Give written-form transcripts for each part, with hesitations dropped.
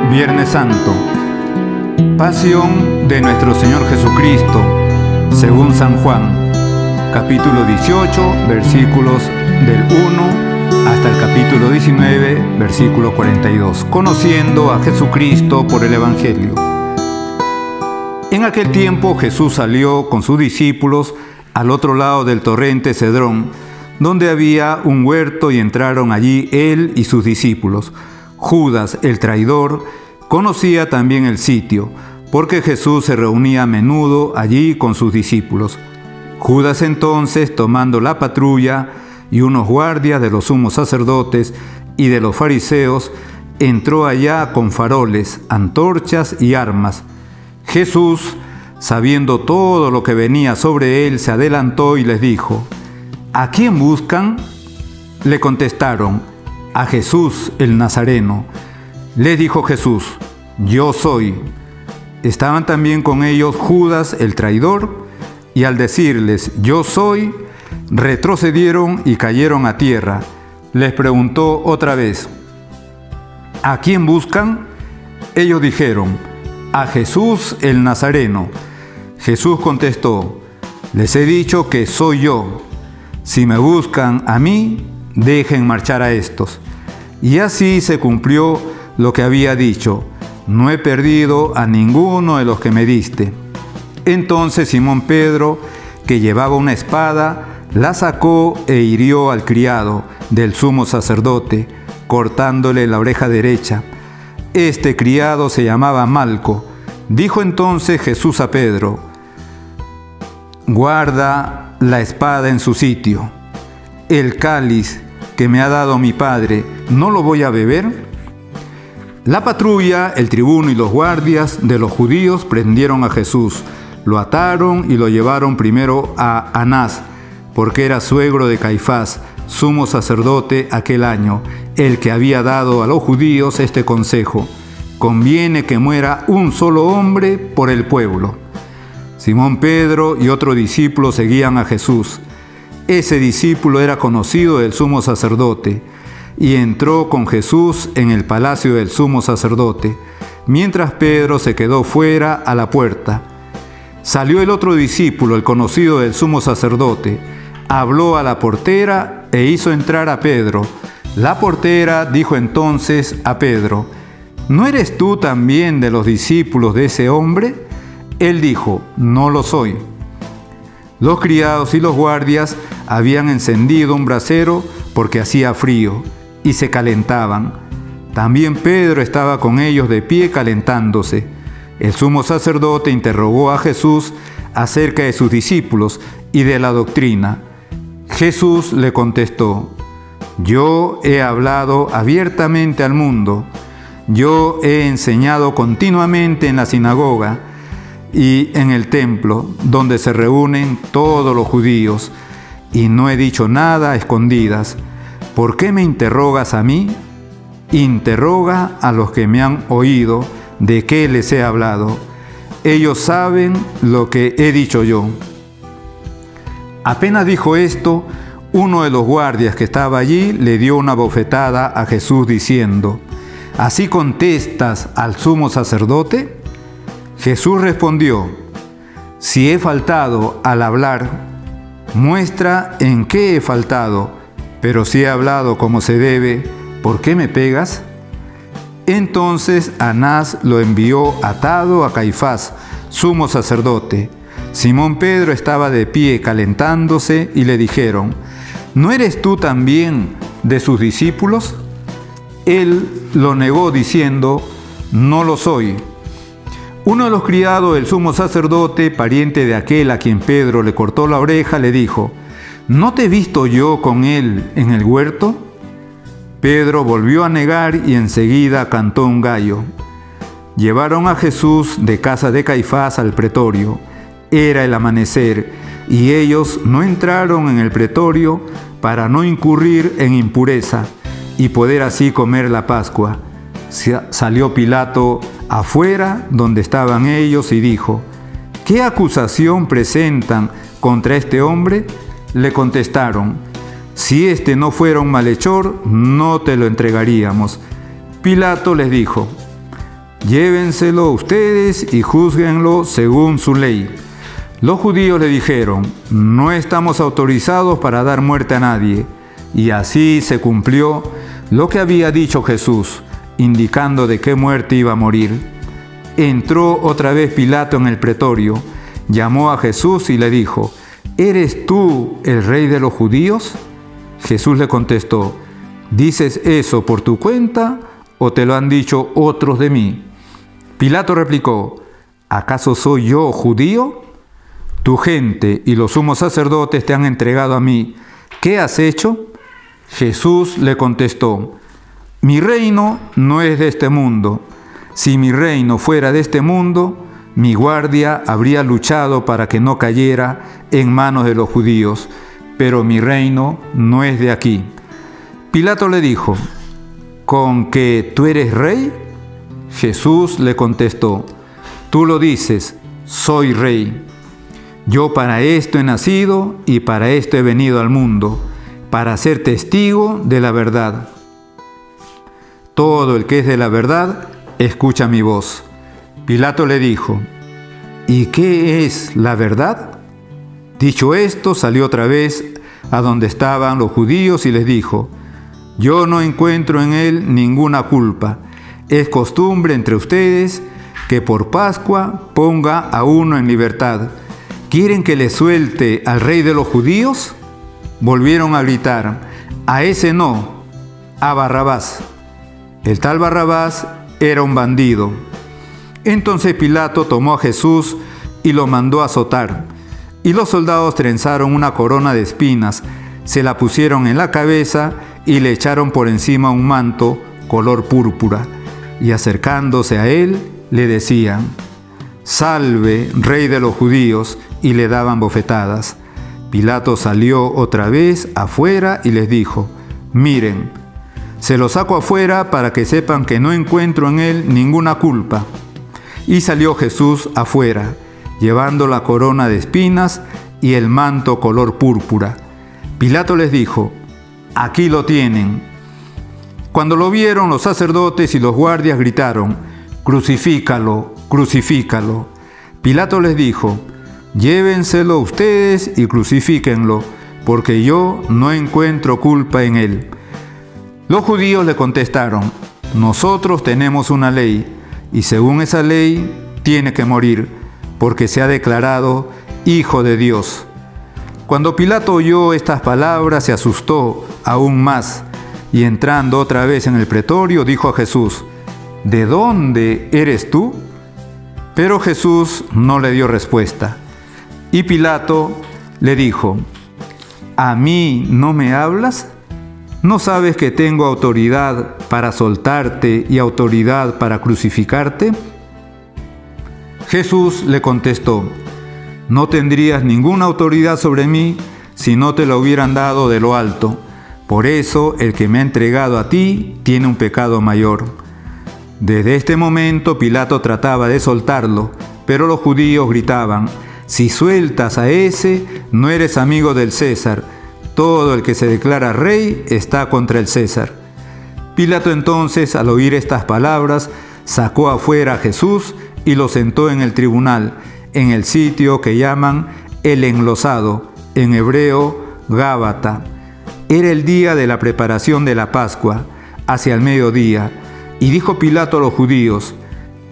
Viernes Santo, Pasión de nuestro Señor Jesucristo, según San Juan, capítulo 18, versículos del 1 hasta el capítulo 19, versículo 42, conociendo a Jesucristo por el Evangelio. En aquel tiempo Jesús salió con sus discípulos al otro lado del torrente Cedrón, donde había un huerto, y entraron allí él y sus discípulos. Judas, el traidor, conocía también el sitio, porque Jesús se reunía a menudo allí con sus discípulos. Judas entonces, tomando la patrulla y unos guardias de los sumos sacerdotes y de los fariseos, entró allá con faroles, antorchas y armas. Jesús, sabiendo todo lo que venía sobre él, se adelantó y les dijo: ¿A quién buscan? Le contestaron: a Jesús el Nazareno. Les dijo Jesús: yo soy. Estaban también con ellos Judas el traidor, y al decirles: yo soy, retrocedieron y cayeron a tierra. Les preguntó otra vez: ¿a quién buscan? Ellos dijeron: a Jesús el Nazareno. Jesús contestó: les he dicho que soy yo. Si me buscan a mí, dejen marchar a estos. Y así se cumplió lo que había dicho: no he perdido a ninguno de los que me diste. Entonces Simón Pedro, que llevaba una espada, la sacó e hirió al criado del sumo sacerdote, cortándole la oreja derecha. Este criado se llamaba Malco. Dijo entonces Jesús a Pedro: guarda la espada en su sitio. El cáliz que me ha dado mi Padre, ¿no lo voy a beber? La patrulla, el tribuno y los guardias de los judíos prendieron a Jesús, lo ataron y lo llevaron primero a Anás, porque era suegro de Caifás, sumo sacerdote aquel año, el que había dado a los judíos este consejo: conviene que muera un solo hombre por el pueblo. Simón Pedro y otro discípulo seguían a Jesús. Ese discípulo era conocido del sumo sacerdote, y entró con Jesús en el palacio del sumo sacerdote, mientras Pedro se quedó fuera a la puerta. Salió el otro discípulo, el conocido del sumo sacerdote, habló a la portera e hizo entrar a Pedro. La portera dijo entonces a Pedro: ¿no eres tú también de los discípulos de ese hombre? Él dijo: no lo soy. Los criados y los guardias habían encendido un brasero porque hacía frío, y se calentaban. También Pedro estaba con ellos de pie calentándose. El sumo sacerdote interrogó a Jesús acerca de sus discípulos y de la doctrina. Jesús le contestó: yo he hablado abiertamente al mundo. Yo he enseñado continuamente en la sinagoga y en el templo, donde se reúnen todos los judíos, y no he dicho nada a escondidas. ¿Por qué me interrogas a mí? Interroga a los que me han oído de qué les he hablado. Ellos saben lo que he dicho yo. Apenas dijo esto, uno de los guardias que estaba allí le dio una bofetada a Jesús diciendo: ¿así contestas al sumo sacerdote? Jesús respondió: si he faltado al hablar, muestra en qué he faltado. Pero si he hablado como se debe, ¿por qué me pegas? Entonces Anás lo envió atado a Caifás, sumo sacerdote. Simón Pedro estaba de pie calentándose y le dijeron: ¿no eres tú también de sus discípulos? Él lo negó diciendo: no lo soy. Uno de los criados del sumo sacerdote, pariente de aquel a quien Pedro le cortó la oreja, le dijo: ¿no te he visto yo con él en el huerto? Pedro volvió a negar y enseguida cantó un gallo. Llevaron a Jesús de casa de Caifás al pretorio. Era el amanecer, y ellos no entraron en el pretorio para no incurrir en impureza y poder así comer la Pascua. Salió Pilato afuera donde estaban ellos y dijo: ¿qué acusación presentan contra este hombre? Le contestaron: si este no fuera un malhechor, no te lo entregaríamos. Pilato les dijo: llévenselo ustedes y júzguenlo según su ley. Los judíos le dijeron: no estamos autorizados para dar muerte a nadie. Y así se cumplió lo que había dicho Jesús, indicando de qué muerte iba a morir. Entró otra vez Pilato en el pretorio, llamó a Jesús y le dijo: ¿eres tú el rey de los judíos? Jesús le contestó: ¿dices eso por tu cuenta o te lo han dicho otros de mí? Pilato replicó: ¿acaso soy yo judío? Tu gente y los sumos sacerdotes te han entregado a mí. ¿Qué has hecho? Jesús le contestó: mi reino no es de este mundo. Si mi reino fuera de este mundo, mi guardia habría luchado para que no cayera en manos de los judíos, pero mi reino no es de aquí. Pilato le dijo: ¿con que tú eres rey? Jesús le contestó: tú lo dices, soy rey. Yo para esto he nacido y para esto he venido al mundo, para ser testigo de la verdad. Todo el que es de la verdad, escucha mi voz. Pilato le dijo: ¿y qué es la verdad? Dicho esto, salió otra vez a donde estaban los judíos y les dijo: yo no encuentro en él ninguna culpa. Es costumbre entre ustedes que por Pascua ponga a uno en libertad. ¿Quieren que le suelte al rey de los judíos? Volvieron a gritar: a ese no, a Barrabás. El tal Barrabás era un bandido. Entonces Pilato tomó a Jesús y lo mandó a azotar. Y los soldados trenzaron una corona de espinas, se la pusieron en la cabeza y le echaron por encima un manto color púrpura. Y acercándose a él, le decían: «Salve, rey de los judíos», y le daban bofetadas. Pilato salió otra vez afuera y les dijo: «Miren, se lo saco afuera para que sepan que no encuentro en él ninguna culpa». Y salió Jesús afuera, llevando la corona de espinas y el manto color púrpura. Pilato les dijo: «Aquí lo tienen». Cuando lo vieron, los sacerdotes y los guardias gritaron: «Crucifícalo, crucifícalo». Pilato les dijo: «Llévenselo ustedes y crucifíquenlo, porque yo no encuentro culpa en él». Los judíos le contestaron: «Nosotros tenemos una ley, y según esa ley tiene que morir, porque se ha declarado Hijo de Dios». Cuando Pilato oyó estas palabras, se asustó aún más, y entrando otra vez en el pretorio, dijo a Jesús: «¿De dónde eres tú?». Pero Jesús no le dio respuesta. Y Pilato le dijo: «¿A mí no me hablas? ¿No sabes que tengo autoridad para soltarte y autoridad para crucificarte?». Jesús le contestó: «No tendrías ninguna autoridad sobre mí si no te la hubieran dado de lo alto. Por eso el que me ha entregado a ti tiene un pecado mayor». Desde este momento Pilato trataba de soltarlo, pero los judíos gritaban: «Si sueltas a ese, no eres amigo del César. Todo el que se declara rey está contra el César». Pilato entonces, al oír estas palabras, sacó afuera a Jesús y lo sentó en el tribunal, en el sitio que llaman el Enlosado, en hebreo Gábata. Era el día de la preparación de la Pascua, hacia el mediodía, y dijo Pilato a los judíos: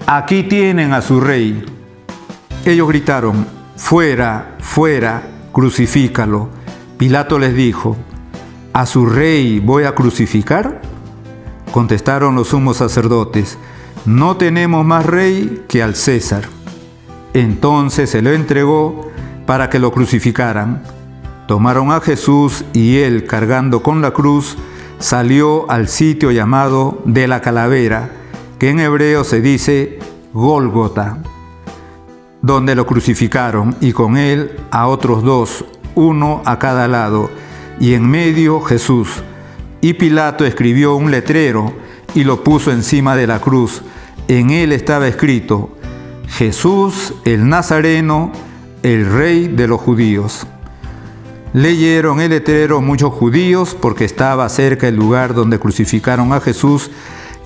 «Aquí tienen a su rey». Ellos gritaron: «Fuera, fuera, crucifícalo». Pilato les dijo: «¿A su rey voy a crucificar?». Contestaron los sumos sacerdotes: «No tenemos más rey que al César». Entonces se lo entregó para que lo crucificaran. Tomaron a Jesús y él, cargando con la cruz, salió al sitio llamado de la calavera, que en hebreo se dice Gólgota, donde lo crucificaron, y con él a otros dos, uno a cada lado, y en medio Jesús. Y Pilato escribió un letrero y lo puso encima de la cruz. En él estaba escrito: «Jesús el Nazareno, el Rey de los judíos». Leyeron el letrero muchos judíos porque estaba cerca el lugar donde crucificaron a Jesús,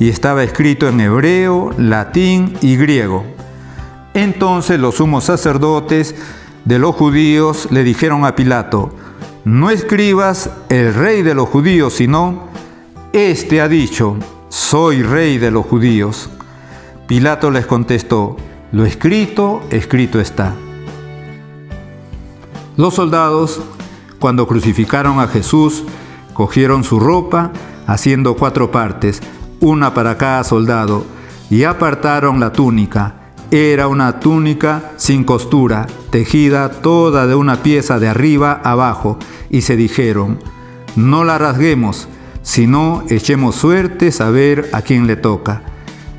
y estaba escrito en hebreo, latín y griego. Entonces los sumos sacerdotes de los judíos le dijeron a Pilato: no escribas el rey de los judíos, sino, este ha dicho, soy rey de los judíos. Pilato les contestó: lo escrito, escrito está. Los soldados, cuando crucificaron a Jesús, cogieron su ropa, haciendo 4 partes, una para cada soldado, y apartaron la túnica. Era una túnica sin costura, tejida toda de una pieza de arriba abajo, y se dijeron: no la rasguemos, sino echemos suertes a ver a quién le toca.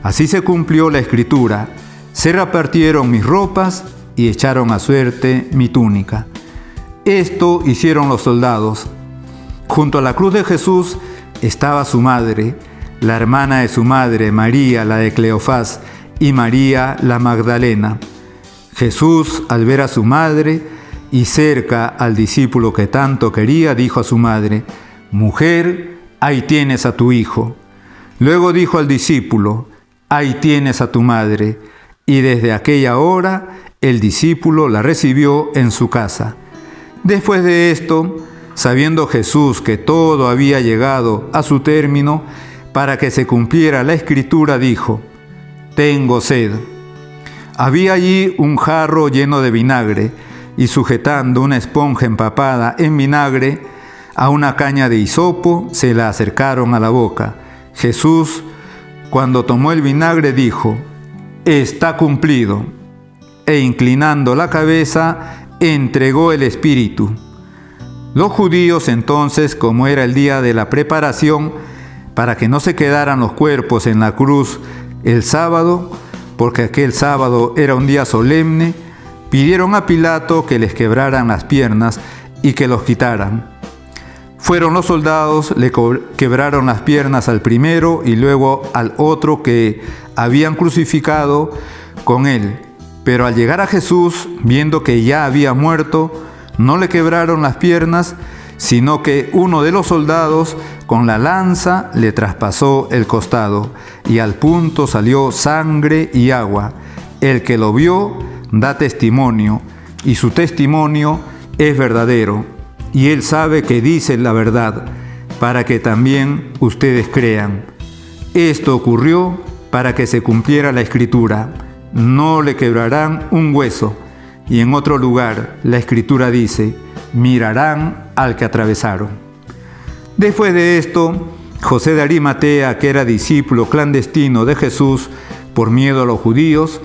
Así se cumplió la escritura: se repartieron mis ropas y echaron a suerte mi túnica. Esto hicieron los soldados. Junto a la cruz de Jesús estaba su madre, la hermana de su madre, María, la de Cleofás, y María la Magdalena. Jesús, al ver a su madre y cerca al discípulo que tanto quería, dijo a su madre: mujer, ahí tienes a tu hijo. Luego dijo al discípulo: ahí tienes a tu madre. Y desde aquella hora el discípulo la recibió en su casa. Después de esto, sabiendo Jesús que todo había llegado a su término, para que se cumpliera la escritura, dijo: tengo sed. Había allí un jarro lleno de vinagre, y sujetando una esponja empapada en vinagre a una caña de hisopo, se la acercaron a la boca. Jesús, cuando tomó el vinagre, dijo: está cumplido. E inclinando la cabeza, entregó el espíritu. Los judíos entonces, como era el día de la preparación, para que no se quedaran los cuerpos en la cruz el sábado, porque aquel sábado era un día solemne, pidieron a Pilato que les quebraran las piernas y que los quitaran. Fueron los soldados, le quebraron las piernas al primero y luego al otro que habían crucificado con él. Pero al llegar a Jesús, viendo que ya había muerto, no le quebraron las piernas, sino que uno de los soldados con la lanza le traspasó el costado, y al punto salió sangre y agua. El que lo vio da testimonio, y su testimonio es verdadero, y él sabe que dice la verdad, para que también ustedes crean. Esto ocurrió para que se cumpliera la escritura: no le quebrarán un hueso. Y en otro lugar la escritura dice: mirarán al que atravesaron. Después de esto, José de Arimatea, que era discípulo clandestino de Jesús por miedo a los judíos,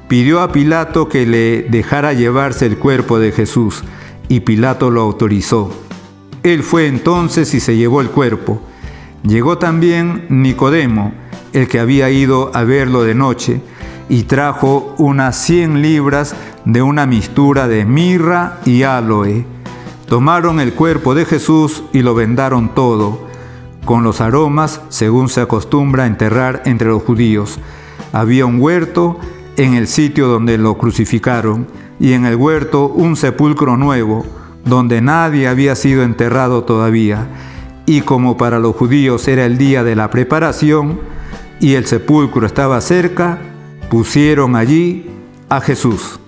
pidió a Pilato que le dejara llevarse el cuerpo de Jesús, y Pilato lo autorizó. Él fue entonces y se llevó el cuerpo. Llegó también Nicodemo, el que había ido a verlo de noche, y trajo unas 100 libras de una mixtura de mirra y áloe. Tomaron el cuerpo de Jesús y lo vendaron todo, con los aromas, según se acostumbra a enterrar entre los judíos. Había un huerto en el sitio donde lo crucificaron, y en el huerto un sepulcro nuevo, donde nadie había sido enterrado todavía. Y como para los judíos era el día de la preparación, y el sepulcro estaba cerca, pusieron allí a Jesús.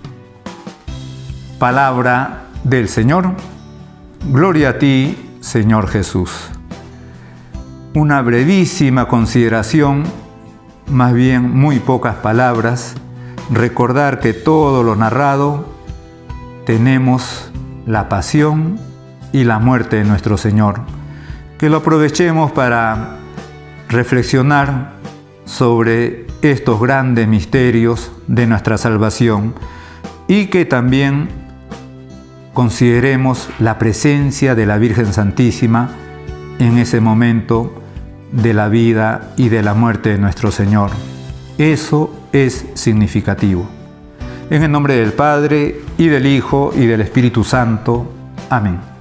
Palabra del Señor. Gloria a ti, Señor Jesús. Una brevísima consideración, más bien muy pocas palabras. Recordar que todo lo narrado tenemos la pasión y la muerte de nuestro Señor. Que lo aprovechemos para reflexionar sobre estos grandes misterios de nuestra salvación, y que también consideremos la presencia de la Virgen Santísima en ese momento de la vida y de la muerte de nuestro Señor. Eso es significativo. En el nombre del Padre, y del Hijo, y del Espíritu Santo. Amén.